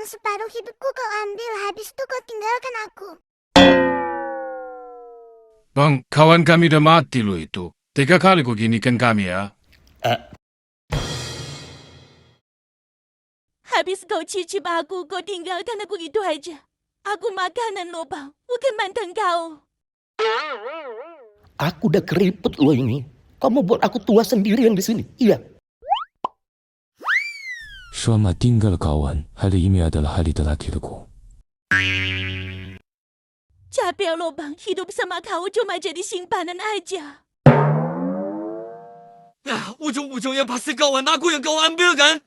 separuh hidupku kau ambil, habis itu kau tinggalkan aku. Bang, kawan kami udah mati loh itu. 3 kali kau ginikan kami ya. Habis kau cicip aku, kau tinggalkan aku gitu aja. Aku makanan lo, Bang. Bukan mantan kau. Aku udah keriput lo ini. Kamu buat aku tua sendirian di sini. Iya. Selama tinggal kawan, hari ini adalah hari terakhirku. Capek lo, Bang. Hidup sama kau cuma jadi simpanan aja. ujung-ujungnya pasti kawan aku yang kau ambil kan?